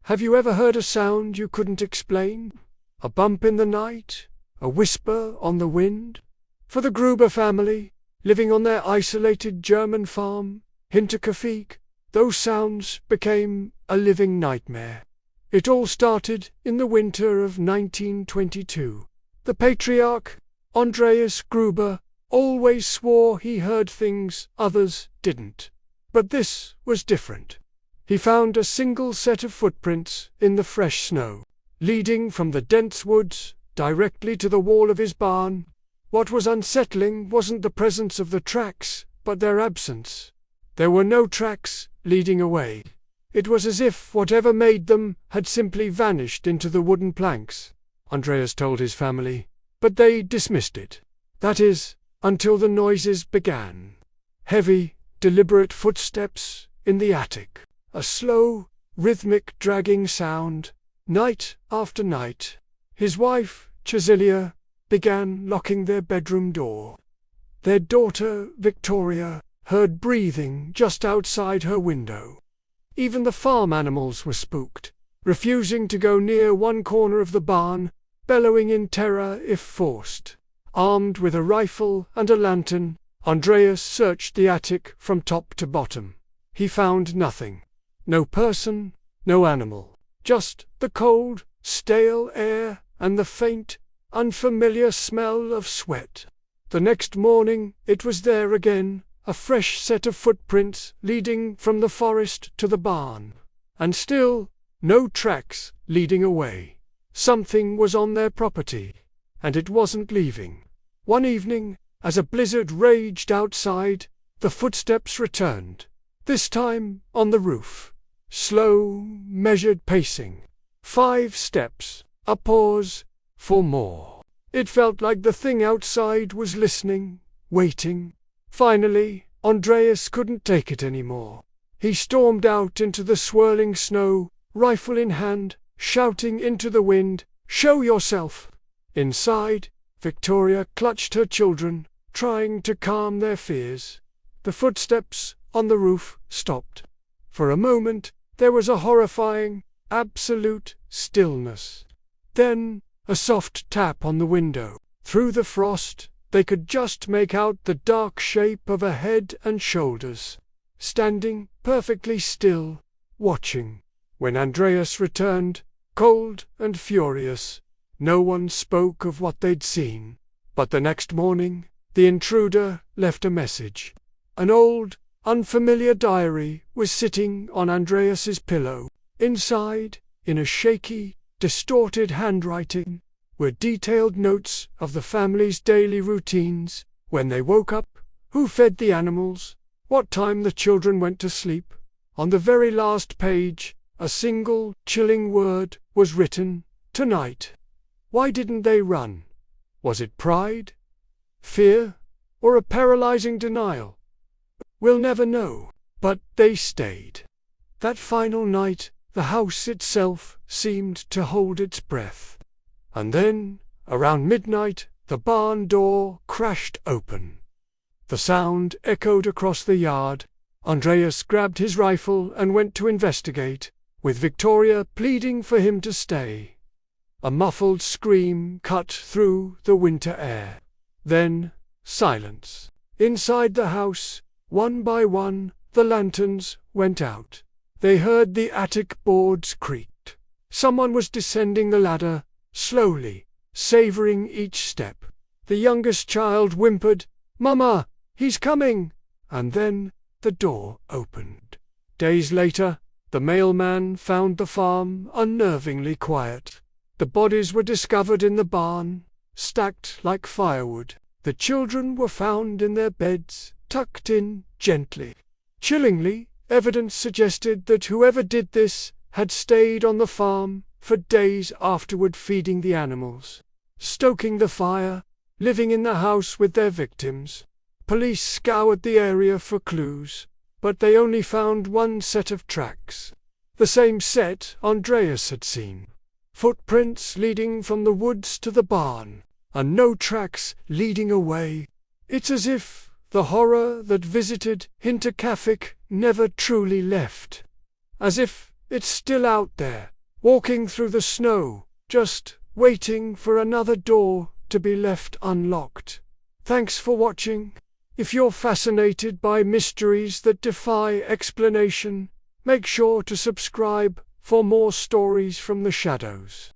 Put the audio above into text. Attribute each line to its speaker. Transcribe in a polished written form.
Speaker 1: Have you ever heard a sound you couldn't explain? A bump in the night? A whisper on the wind? For the Gruber family, living on their isolated German farm, Hinterkaifeck, those sounds became a living nightmare. It all started in the winter of 1922. The patriarch, Andreas Gruber, always swore he heard things others didn't. But this was different. He found a single set of footprints in the fresh snow, leading from the dense woods directly to the wall of his barn. What was unsettling wasn't the presence of the tracks, but their absence. There were no tracks leading away. It was as if whatever made them had simply vanished into the wooden planks, Andreas told his family, but they dismissed it. That is, until the noises began. Heavy, deliberate footsteps in the attic. A slow, rhythmic dragging sound, night after night. His wife, Cecilia, began locking their bedroom door. Their daughter, Victoria, heard breathing just outside her window. Even the farm animals were spooked, refusing to go near one corner of the barn, bellowing in terror if forced. Armed with a rifle and a lantern, Andreas searched the attic from top to bottom. He found nothing. No person, no animal. Just the cold, stale air and the faint, unfamiliar smell of sweat. The next morning it was there again, a fresh set of footprints leading from the forest to the barn. And still, no tracks leading away. Something was on their property, and it wasn't leaving. One evening, as a blizzard raged outside, the footsteps returned. This time on the roof. Slow, measured pacing. 5 steps, a pause, 4 more. It felt like the thing outside was listening, waiting. Finally, Andreas couldn't take it anymore. He stormed out into the swirling snow, rifle in hand, shouting into the wind, "Show yourself!" Inside, Victoria clutched her children, trying to calm their fears. The footsteps on the roof stopped. For a moment, there was a horrifying, absolute stillness. Then, a soft tap on the window. Through the frost, they could just make out the dark shape of a head and shoulders, standing perfectly still, watching. When Andreas returned, cold and furious, no one spoke of what they'd seen. But the next morning, the intruder left a message. An old, unfamiliar diary was sitting on Andreas's pillow. Inside, in a shaky, distorted handwriting, were detailed notes of the family's daily routines, when they woke up, who fed the animals, what time the children went to sleep. On the very last page, a single, chilling word was written, "Tonight." Why didn't they run? Was it pride? Fear? Or a paralyzing denial? We'll never know, but they stayed. That final night, the house itself seemed to hold its breath. And then, around midnight, the barn door crashed open. The sound echoed across the yard. Andreas grabbed his rifle and went to investigate, with Victoria pleading for him to stay. A muffled scream cut through the winter air. Then, silence. Inside the house, one by one, the lanterns went out. They heard the attic boards creaked. Someone was descending the ladder, slowly, savoring each step. The youngest child whimpered, "Mama, he's coming!" And then the door opened. Days later, the mailman found the farm unnervingly quiet. The bodies were discovered in the barn, stacked like firewood. The children were found in their beds, tucked in gently. Chillingly, evidence suggested that whoever did this had stayed on the farm for days afterward, feeding the animals, stoking the fire, living in the house with their victims. Police scoured the area for clues, but they only found one set of tracks. The same set Andreas had seen. Footprints leading from the woods to the barn, and no tracks leading away. It's as if the horror that visited Hinterkaifeck never truly left. As if it's still out there, walking through the snow, just waiting for another door to be left unlocked. Thanks for watching. If you're fascinated by mysteries that defy explanation, make sure to subscribe for more stories from the shadows.